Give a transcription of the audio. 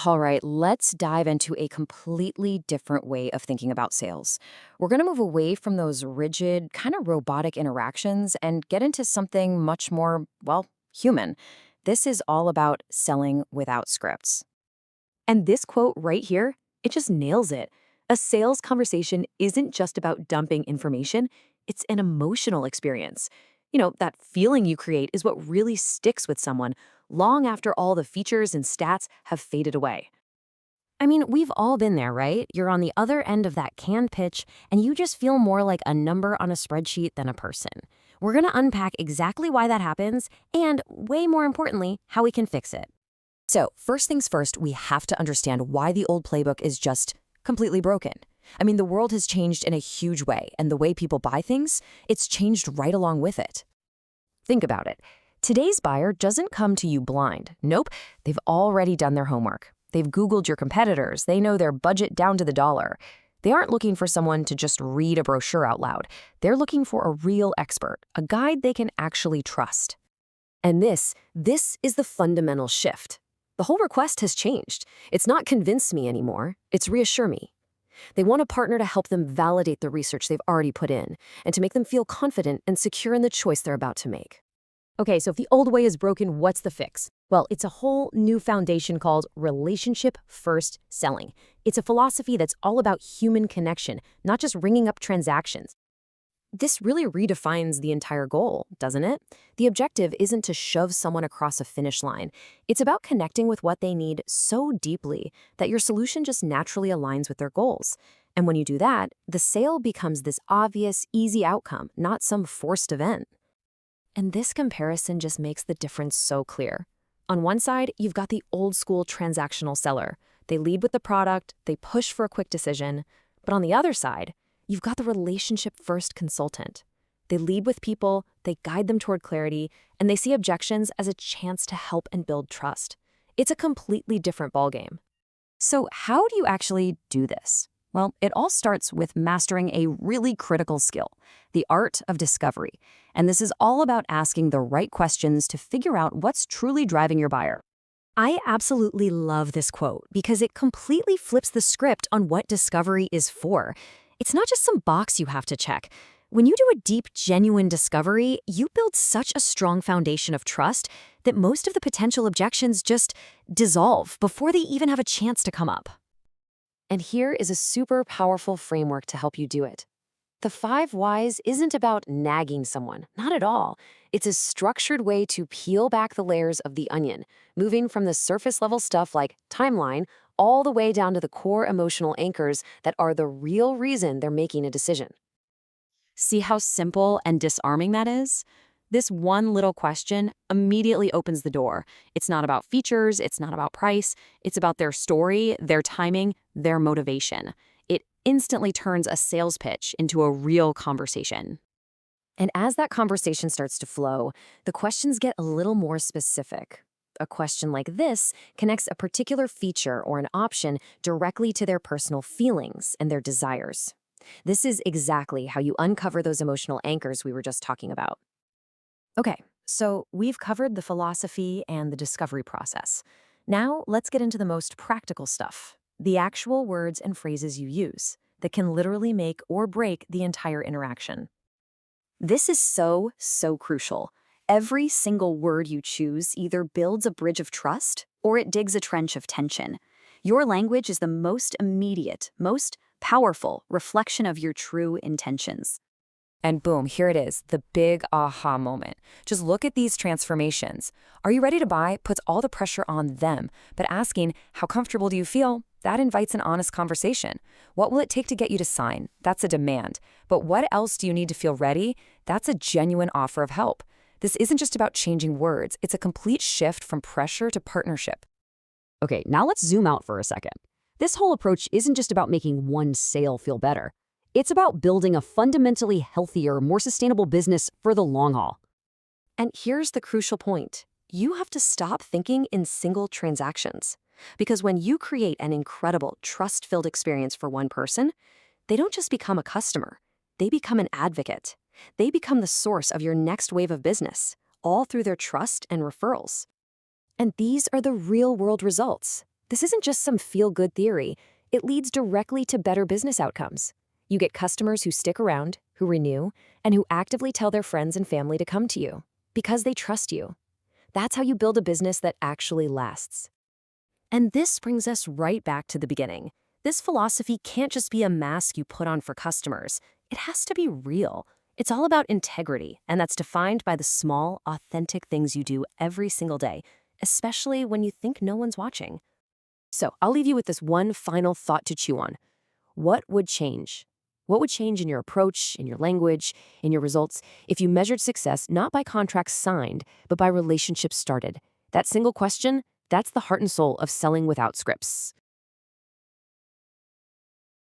All right, let's dive into a completely different way of thinking about sales. We're going to move away from those rigid, kind of robotic interactions and get into something much more, well, human. This is all about selling without scripts. And this quote right here, it just nails it. A sales conversation isn't just about dumping information, it's an emotional experience. That feeling you create is what really sticks with someone long after all the features and stats have faded away. I mean, we've all been there, right? You're on the other end of that canned pitch, and you just feel more like a number on a spreadsheet than a person. We're going to unpack exactly why that happens, and way more importantly, how we can fix it. So, first things first, we have to understand why the old playbook is just completely broken. I mean, the world has changed in a huge way, and the way people buy things, it's changed right along with it. Think about it. Today's buyer doesn't come to you blind. Nope, they've already done their homework. They've Googled your competitors. They know their budget down to the dollar. They aren't looking for someone to just read a brochure out loud. They're looking for a real expert, a guide they can actually trust. And this is the fundamental shift. The whole request has changed. It's not convince me anymore, it's reassure me. They want a partner to help them validate the research they've already put in and to make them feel confident and secure in the choice they're about to make. Okay, so if the old way is broken, what's the fix? Well, it's a whole new foundation called relationship-first selling. It's a philosophy that's all about human connection, not just ringing up transactions. This really redefines the entire goal, doesn't it? The objective isn't to shove someone across a finish line. It's about connecting with what they need so deeply that your solution just naturally aligns with their goals. And when you do that, the sale becomes this obvious, easy outcome, not some forced event. And this comparison just makes the difference so clear. On one side, you've got the old-school transactional seller. They lead with the product, they push for a quick decision. But on the other side, you've got the relationship-first consultant. They lead with people, they guide them toward clarity, and they see objections as a chance to help and build trust. It's a completely different ballgame. So how do you actually do this? Well, it all starts with mastering a really critical skill, the art of discovery. And this is all about asking the right questions to figure out what's truly driving your buyer. I absolutely love this quote because it completely flips the script on what discovery is for. It's not just some box you have to check. When you do a deep, genuine discovery, you build such a strong foundation of trust that most of the potential objections just dissolve before they even have a chance to come up. And here is a super powerful framework to help you do it. The 5 whys isn't about nagging someone, not at all. It's a structured way to peel back the layers of the onion, moving from the surface level stuff like timeline all the way down to the core emotional anchors that are the real reason they're making a decision. See how simple and disarming that is? This one little question immediately opens the door. It's not about features, it's not about price, it's about their story, their timing, their motivation. It instantly turns a sales pitch into a real conversation. And as that conversation starts to flow, the questions get a little more specific. A question like this connects a particular feature or an option directly to their personal feelings and their desires. This is exactly how you uncover those emotional anchors we were just talking about. Okay, so we've covered the philosophy and the discovery process. Now let's get into the most practical stuff, the actual words and phrases you use that can literally make or break the entire interaction. This is so crucial. Every single word you choose either builds a bridge of trust or it digs a trench of tension. Your language is the most immediate, most powerful reflection of your true intentions. And boom, here it is, the big aha moment. Just look at these transformations. Are you ready to buy puts all the pressure on them, but asking, how comfortable do you feel? That invites an honest conversation. What will it take to get you to sign? That's a demand. But what else do you need to feel ready? That's a genuine offer of help. This isn't just about changing words. It's a complete shift from pressure to partnership. Okay, now let's zoom out for a second. This whole approach isn't just about making one sale feel better. It's about building a fundamentally healthier, more sustainable business for the long haul. And here's the crucial point. You have to stop thinking in single transactions. Because when you create an incredible, trust-filled experience for one person, they don't just become a customer. They become an advocate. They become the source of your next wave of business, all through their trust and referrals. And these are the real-world results. This isn't just some feel-good theory. It leads directly to better business outcomes. You get customers who stick around, who renew, and who actively tell their friends and family to come to you because they trust you. That's how you build a business that actually lasts. And this brings us right back to the beginning. This philosophy can't just be a mask you put on for customers. It has to be real. It's all about integrity, and that's defined by the small, authentic things you do every single day, especially when you think no one's watching. So I'll leave you with this one final thought to chew on. What would change? What would change in your approach, in your language, in your results, if you measured success not by contracts signed, but by relationships started? That single question, that's the heart and soul of selling without scripts.